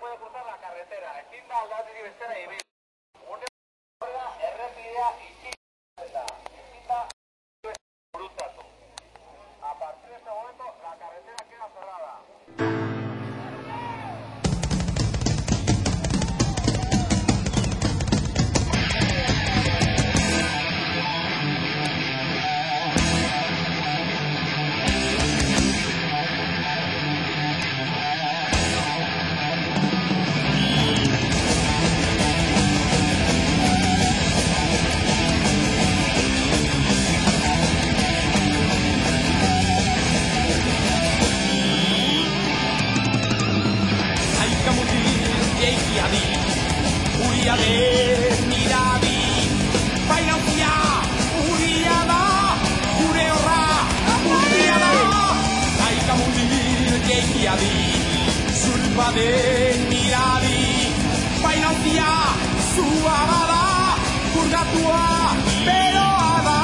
puede cruzar la carretera. Ezin da aldatik bestera ibil. Une horrela errepidea itxi da. Ezin da gurutatu. A partir de este momento la carretera queda cerrada. Uria de miradi, bainautia, uria da, gure horra, uria da. Aika mutil geikiadi, zulpa de miradi, bainautia, zua bada, purgatua, beroa da.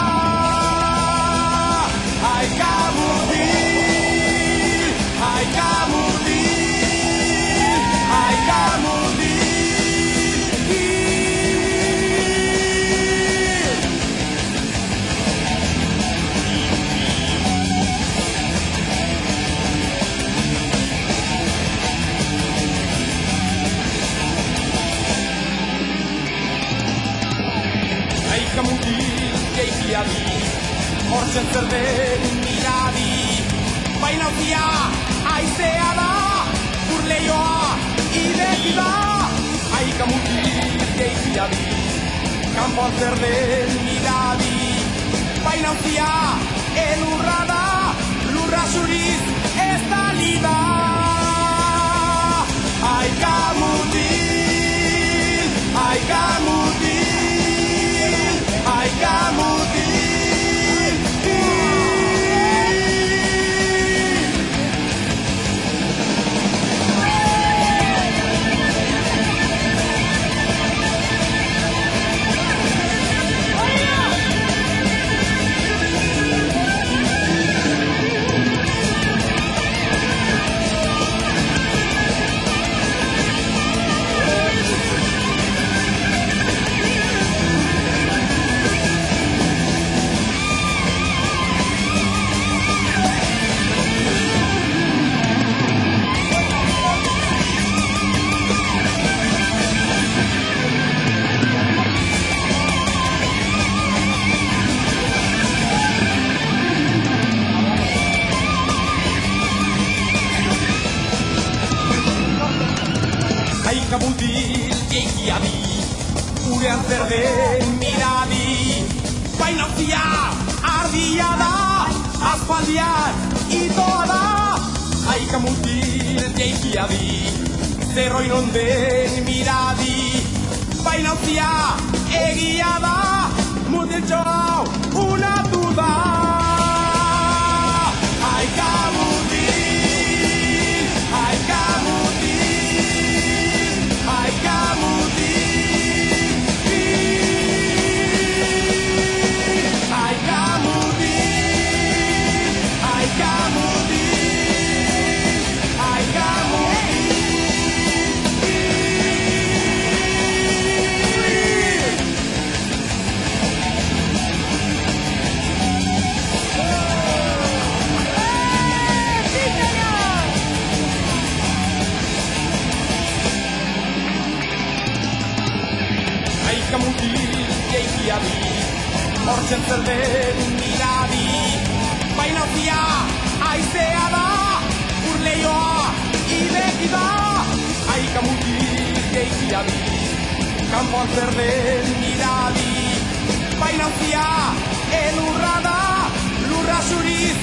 Aika mutil, aika mutil, aika mutil. Aika mutil geikiadi, hortzen zer den miradi, bainautia aizea da, urleioa ideki da. Aika mutil geikiadi, kanpoan zer den miradi, bainautia elurra da, lurra zuriz ez da lida. Aika mutil, aika mutil, aika mutil. Aika mutil geikiadi, urean zer den miradi, bainautia ardia da, aspaldian itoa da. Aika mutil geikiadi, zerroin onden miradi, bainautia egia da, mutiltxo hau unatu da. Aika mutil, aika mutil, aika mutil, aika mutil, aika mutil, aika mutil. Aika mutil geikiadi, hortzen zer den miradi, bainautia aizea da, urleioa ideki da. Aika mutil geikiadi, kanpoan zer den miradi, bainautia elurra da, lurra zuriz